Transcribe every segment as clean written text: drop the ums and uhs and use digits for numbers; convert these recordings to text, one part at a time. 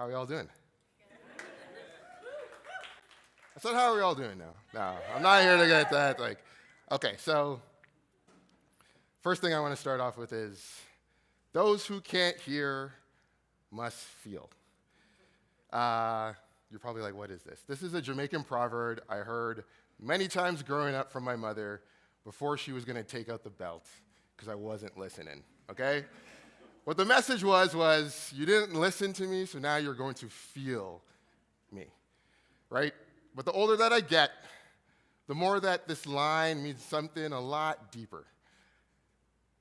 How are y'all doing? I said, how are we all doing now? No, I'm not here to get that. Okay, so first thing I want to start off with is those who can't hear must feel. You're probably like, what is this? This is a Jamaican proverb I heard many times growing up from my mother before she was going to take out the belt because I wasn't listening, okay? What the message was you didn't listen to me, so now you're going to feel me, right? But the older that I get, the more that this line means something a lot deeper.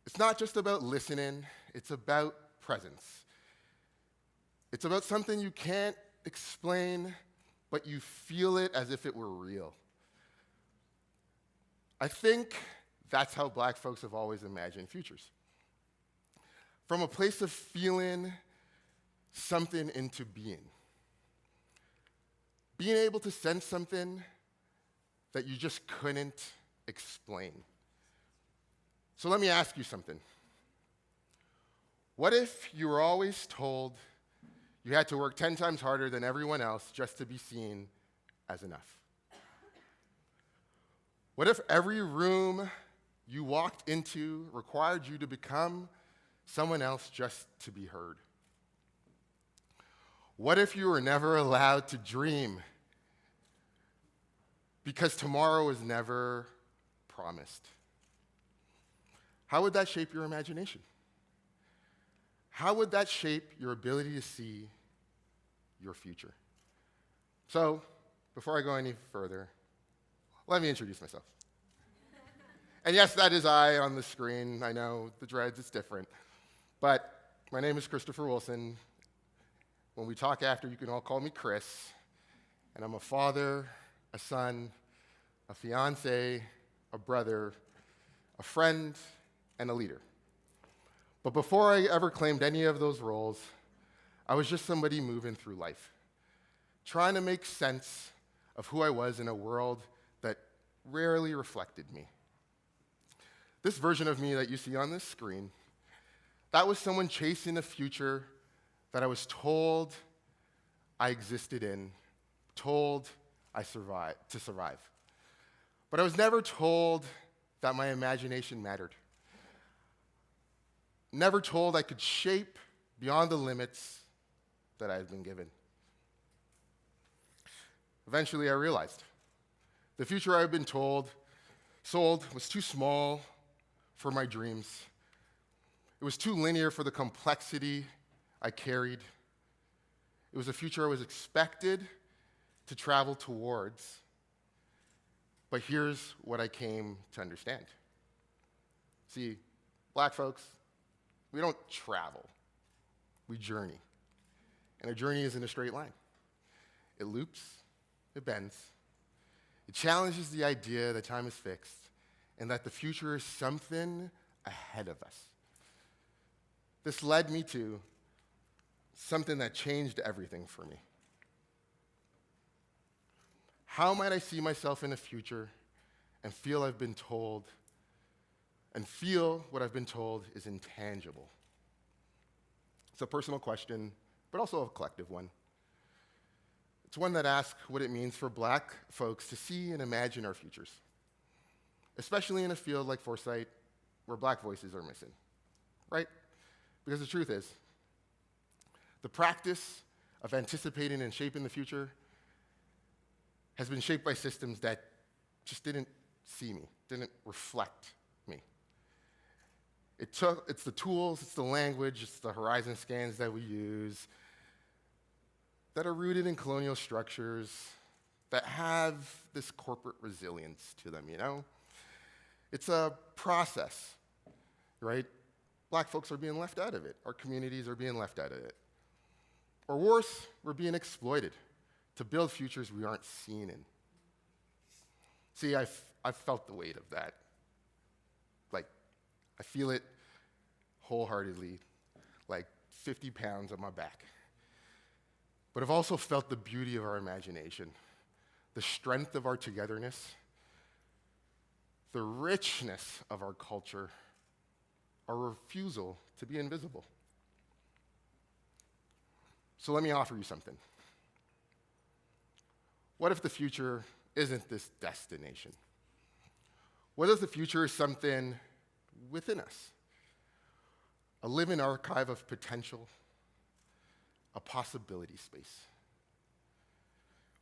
It's not just about listening, it's about presence. It's about something you can't explain, but you feel it as if it were real. I think that's how black folks have always imagined futures. From a place of feeling something into being. Being able to sense something that you just couldn't explain. So let me ask you something. What if you were always told you had to work 10 times harder than everyone else just to be seen as enough? What if every room you walked into required you to become someone else just to be heard? What if you were never allowed to dream because tomorrow is never promised? How would that shape your imagination? How would that shape your ability to see your future? So, before I go any further, let me introduce myself. And yes, that is I on the screen. I know, the dreads, it's different. But my name is Christopher Wilson. When we talk after, you can all call me Chris. And I'm a father, a son, a fiance, a brother, a friend, and a leader. But before I ever claimed any of those roles, I was just somebody moving through life, trying to make sense of who I was in a world that rarely reflected me. This version of me that you see on this screen, that was someone chasing a future that I was told I existed in, told I to survive. But I was never told that my imagination mattered. Never told I could shape beyond the limits that I had been given. Eventually, I realized the future I had been sold was too small for my dreams. It was too linear for the complexity I carried. It was a future I was expected to travel towards. But here's what I came to understand. See, black folks, we don't travel, we journey. And a journey isn't a straight line. It loops, it bends. It challenges the idea that time is fixed and that the future is something ahead of us. This led me to something that changed everything for me. How might I see myself in the future and feel what I've been told is intangible? It's a personal question, but also a collective one. It's one that asks what it means for black folks to see and imagine our futures, especially in a field like foresight where black voices are missing, right? Because the truth is, the practice of anticipating and shaping the future has been shaped by systems that just didn't see me, didn't reflect me. It's the tools, it's the language, it's the horizon scans that we use that are rooted in colonial structures that have this corporate resilience to them, you know? It's a process, right? Black folks are being left out of it. Our communities are being left out of it. Or worse, we're being exploited to build futures we aren't seen in. See, I've felt the weight of that. I feel it wholeheartedly, like 50 pounds on my back. But I've also felt the beauty of our imagination, the strength of our togetherness, the richness of our culture, our refusal to be invisible. So let me offer you something. What if the future isn't this destination? What if the future is something within us? A living archive of potential, a possibility space.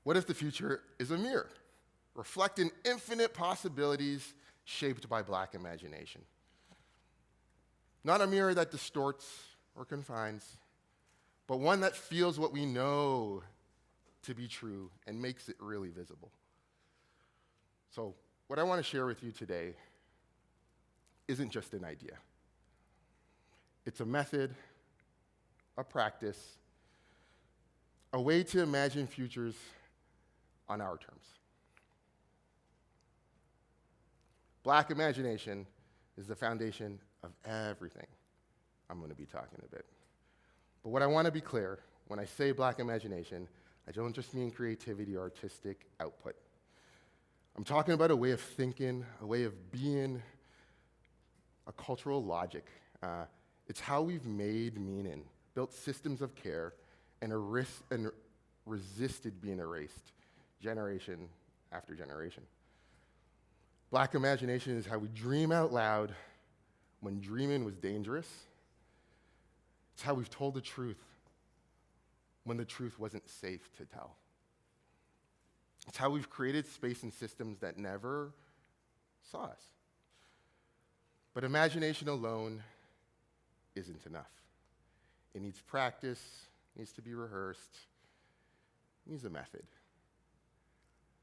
What if the future is a mirror, reflecting infinite possibilities shaped by Black imagination? Not a mirror that distorts or confines, but one that feels what we know to be true and makes it really visible. So, what I want to share with you today isn't just an idea. It's a method, a practice, a way to imagine futures on our terms. Black imagination is the foundation of everything I'm going to be talking about. But what I want to be clear, when I say Black imagination, I don't just mean creativity or artistic output. I'm talking about a way of thinking, a way of being, a cultural logic. It's how we've made meaning, built systems of care, and resisted being erased generation after generation. Black imagination is how we dream out loud when dreaming was dangerous. It's how we've told the truth when the truth wasn't safe to tell. It's how we've created space and systems that never saw us. But imagination alone isn't enough. It needs practice, needs to be rehearsed, needs a method.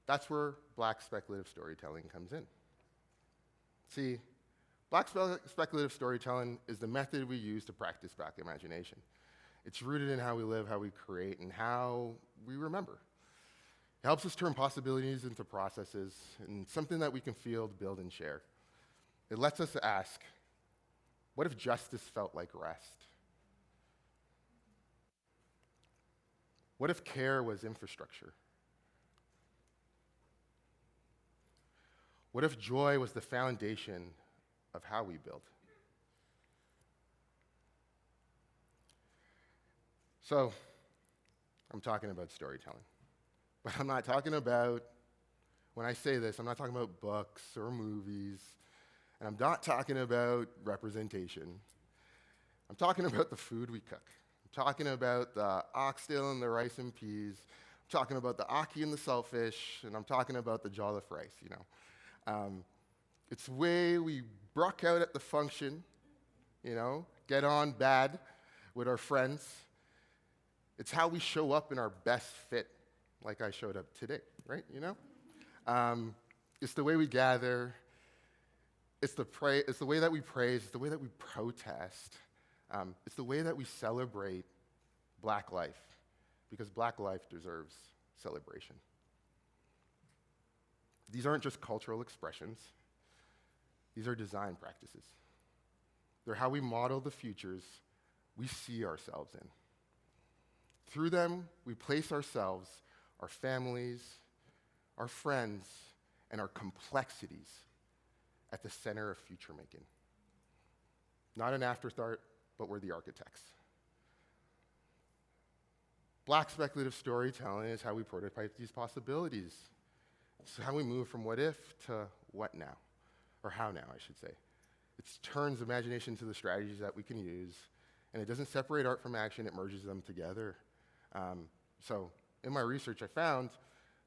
That's where Black speculative storytelling comes in. See, Black speculative storytelling is the method we use to practice Black imagination. It's rooted in how we live, how we create, and how we remember. It helps us turn possibilities into processes and something that we can feel, build, and share. It lets us ask, what if justice felt like rest? What if care was infrastructure? What if joy was the foundation of how we build? So, I'm talking about storytelling. But I'm not talking about, when I say this, I'm not talking about books or movies, and I'm not talking about representation. I'm talking about the food we cook. I'm talking about the oxtail and the rice and peas. I'm talking about the ackee and the saltfish, and I'm talking about the jollof rice, you know. It's the way we bruck out at the function, you know, get on bad with our friends. It's how we show up in our best fit, like I showed up today, right, you know? It's the way we gather. It's the way that we praise. It's the way that we protest. It's the way that we celebrate Black life, because Black life deserves celebration. These aren't just cultural expressions. These are design practices. They're how we model the futures we see ourselves in. Through them, we place ourselves, our families, our friends, and our complexities at the center of future making. Not an afterthought, but we're the architects. Black speculative storytelling is how we prototype these possibilities. It's how we move from what if to what now, or how now, I should say. It turns imagination to the strategies that we can use, and it doesn't separate art from action, it merges them together. So in my research, I found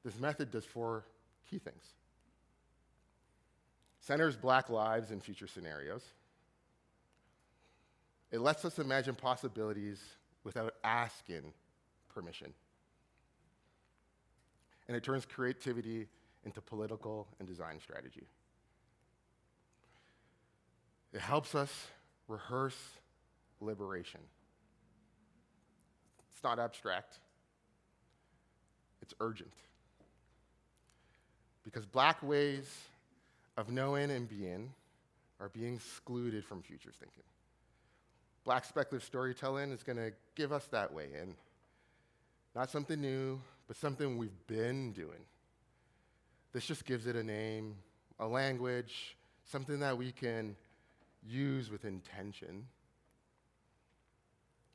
this method does 4 key things. Centers Black lives in future scenarios. It lets us imagine possibilities without asking permission. And it turns creativity into political and design strategy. It helps us rehearse liberation. It's not abstract. It's urgent. Because Black ways of knowing and being are being excluded from futures thinking. Black speculative storytelling is going to give us that way in. Not something new, but something we've been doing. This just gives it a name, a language, something that we can use with intention.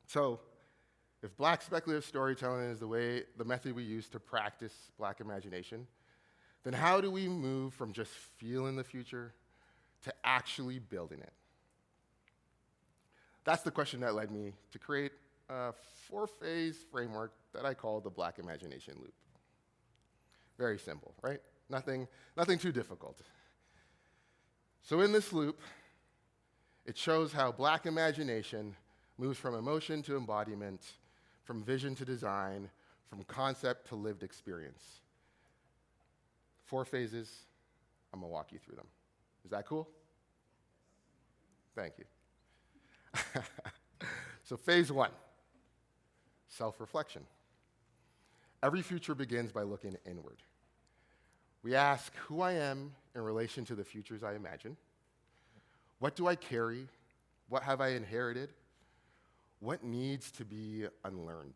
So, If Black speculative storytelling is the method we use to practice Black imagination, then how do we move from just feeling the future to actually building it? That's the question that led me to create a 4-phase framework that I call the Black Imagination Loop. Very simple, right? Nothing too difficult. So in this loop, it shows how Black imagination moves from emotion to embodiment, from vision to design, from concept to lived experience. 4 phases, I'm gonna walk you through them. Is that cool? Thank you. So phase 1, self-reflection. Every future begins by looking inward. We ask who I am in relation to the futures I imagine. What do I carry? What have I inherited? What needs to be unlearned?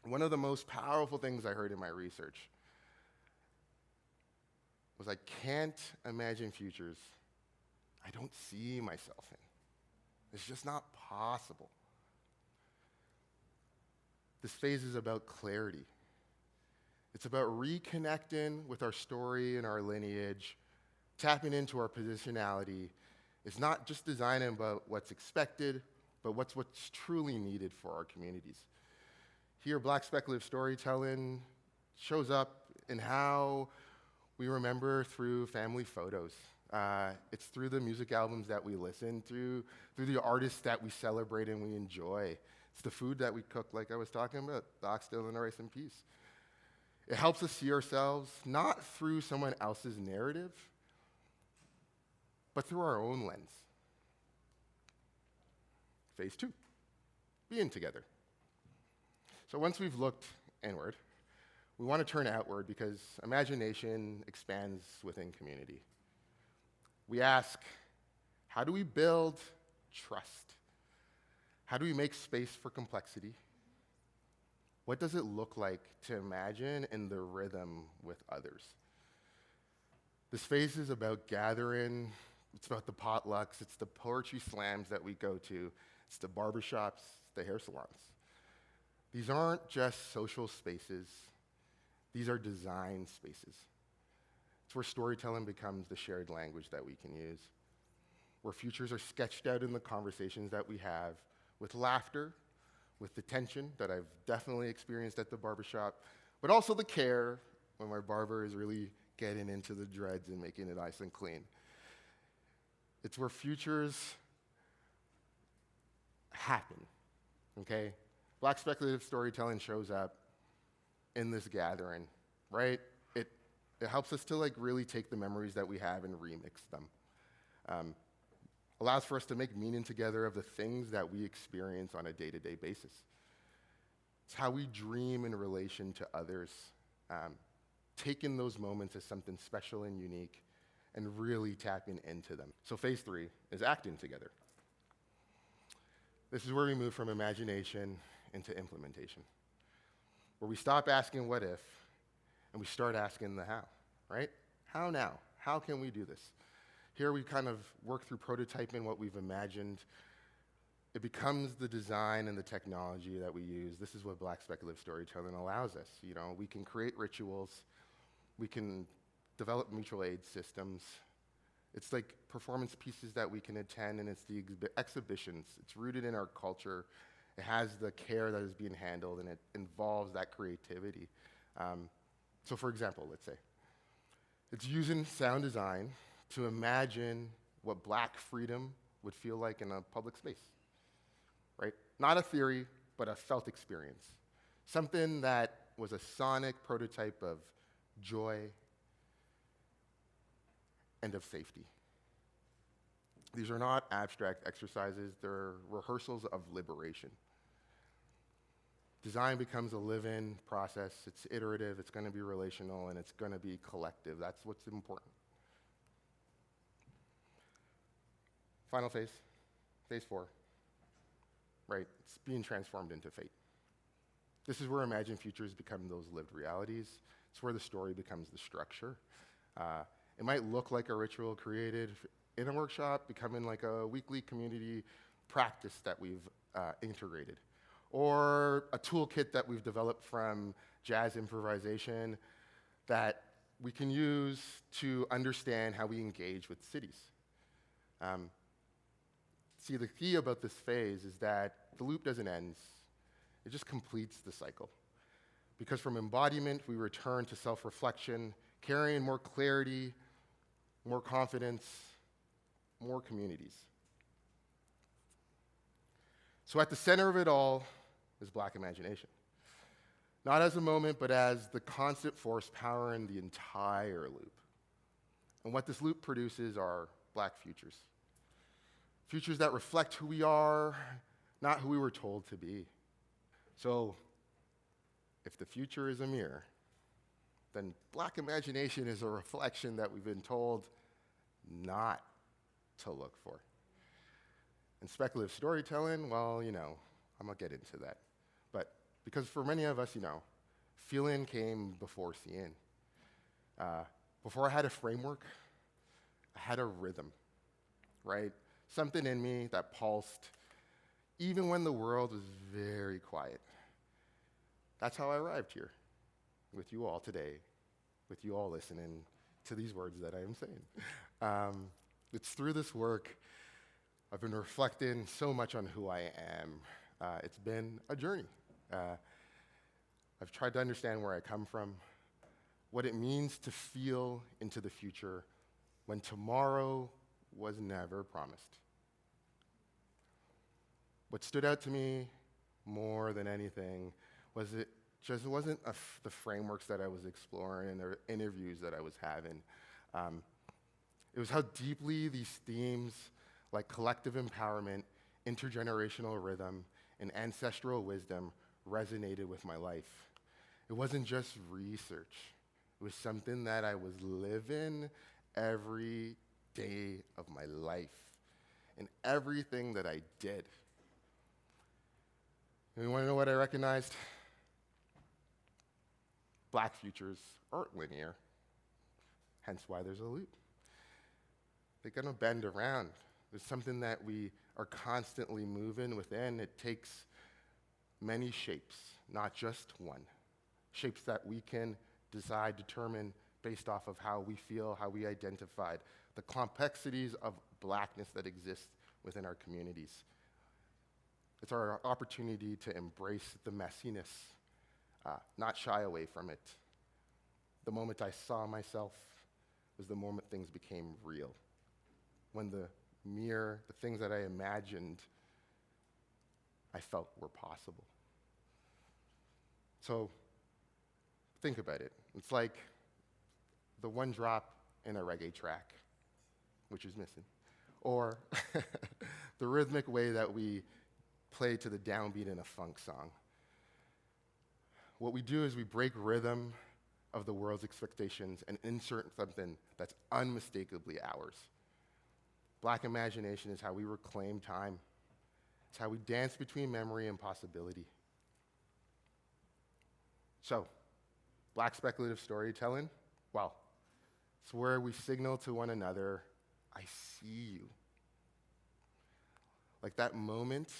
One of the most powerful things I heard in my research was I can't imagine futures I don't see myself in. It's just not possible. This phase is about clarity. It's about reconnecting with our story and our lineage, tapping into our positionality. It's not just designing about what's expected, but what's truly needed for our communities. Here, Black speculative storytelling shows up in how we remember through family photos. It's through the music albums that we listen to, through the artists that we celebrate and we enjoy. It's the food that we cook, like I was talking about, the oxtail and the rice and peas. It helps us see ourselves not through someone else's narrative, but through our own lens. Phase 2, being together. So once we've looked inward, we want to turn outward because imagination expands within community. We ask, how do we build trust? How do we make space for complexity? What does it look like to imagine in the rhythm with others? This phase is about gathering. It's about the potlucks. It's the poetry slams that we go to. It's the barbershops, the hair salons. These aren't just social spaces. These are design spaces. It's where storytelling becomes the shared language that we can use, where futures are sketched out in the conversations that we have, with laughter, with the tension that I've definitely experienced at the barbershop, but also the care when my barber is really getting into the dreads and making it nice and clean. It's where futures happen, okay? Black speculative storytelling shows up in this gathering, right? It helps us to really take the memories that we have and remix them. Allows for us to make meaning together of the things that we experience on a day-to-day basis. It's how we dream in relation to others, taking those moments as something special and unique and really tapping into them. So phase 3 is acting together. This is where we move from imagination into implementation, where we stop asking what if and we start asking the how, right? How now? How can we do this? Here we kind of work through prototyping what we've imagined. It becomes the design and the technology that we use. This is what Black speculative storytelling allows us. We can create rituals. We can develop mutual aid systems. It's like performance pieces that we can attend, and it's the exhibitions. It's rooted in our culture. It has the care that is being handled, and it involves that creativity. So for example, let's say, it's using sound design to imagine what Black freedom would feel like in a public space, right? Not a theory, but a felt experience. Something that was a sonic prototype of joy and of safety. These are not abstract exercises, they're rehearsals of liberation. Design becomes a live-in process. It's iterative, it's going to be relational, and it's going to be collective. That's what's important. Final phase, phase 4, right? It's being transformed into fate. This is where imagined futures become those lived realities. It's where the story becomes the structure. It might look like a ritual created in a workshop, becoming like a weekly community practice that we've integrated. or a toolkit that we've developed from jazz improvisation that we can use to understand how we engage with cities. See, the key about this phase is that the loop doesn't end. It just completes the cycle. Because from embodiment, we return to self-reflection, carrying more clarity, more confidence, more communities. So at the center of it all is Black imagination. Not as a moment, but as the constant force powering the entire loop. And what this loop produces are Black futures. Futures that reflect who we are, not who we were told to be. So, if the future is a mirror, then Black imagination is a reflection that we've been told not to look for. And speculative storytelling, well, I'm gonna get into that. But because for many of us, feeling came before seeing. Before I had a framework, I had a rhythm, right? Something in me that pulsed, even when the world was very quiet. That's how I arrived here, with you all today, with you all listening to these words that I am saying. It's through this work I've been reflecting so much on who I am. It's been a journey. I've tried to understand where I come from, what it means to feel into the future when tomorrow was never promised. What stood out to me more than anything was it just wasn't the frameworks that I was exploring or interviews that I was having. It was how deeply these themes like collective empowerment, intergenerational rhythm, and ancestral wisdom resonated with my life. It wasn't just research. It was something that I was living every day of my life in everything that I did. And you want to know what I recognized? Black futures aren't linear, hence why there's a loop. They're going to bend around. There's something that we are constantly moving within. It takes many shapes, not just one. Shapes that we can decide, determine based off of how we feel, how we identified, the complexities of Blackness that exist within our communities. It's our opportunity to embrace the messiness, not shy away from it. The moment I saw myself was the moment things became real. When the things that I imagined, I felt were possible. So, think about it. It's like the one drop in a reggae track, which is missing. Or the rhythmic way that we play to the downbeat in a funk song. What we do is we break rhythm of the world's expectations and insert something that's unmistakably ours. Black imagination is how we reclaim time. It's how we dance between memory and possibility. So, Black speculative storytelling, well, it's where we signal to one another, I see you. Like that moment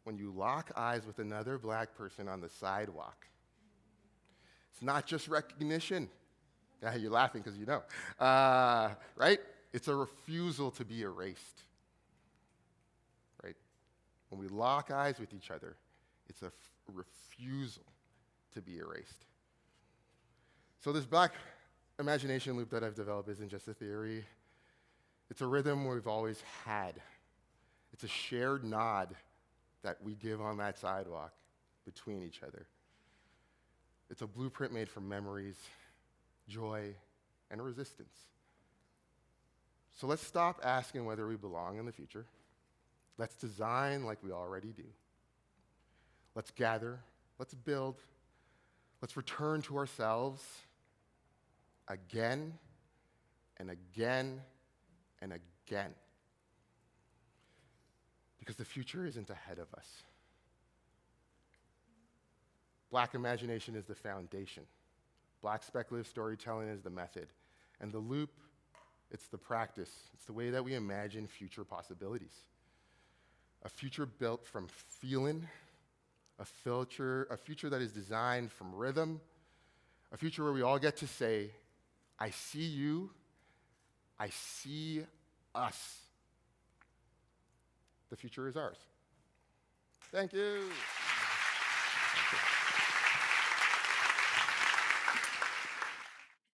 when you lock eyes with another Black person on the sidewalk. It's not just recognition. Yeah, you're laughing because you know, right? It's a refusal to be erased, right? When we lock eyes with each other, it's a refusal to be erased. So this Black imagination loop that I've developed isn't just a theory. It's a rhythm we've always had. It's a shared nod that we give on that sidewalk between each other. It's a blueprint made from memories, joy, and resistance. So let's stop asking whether we belong in the future. Let's design like we already do. Let's gather, let's build, let's return to ourselves again and again and again. Because the future isn't ahead of us. Black imagination is the foundation. Black speculative storytelling is the method. And the loop, it's the practice. It's the way that we imagine future possibilities. A future built from feeling, a future that is designed from rhythm, a future where we all get to say, I see you, I see us. The future is ours. Thank you.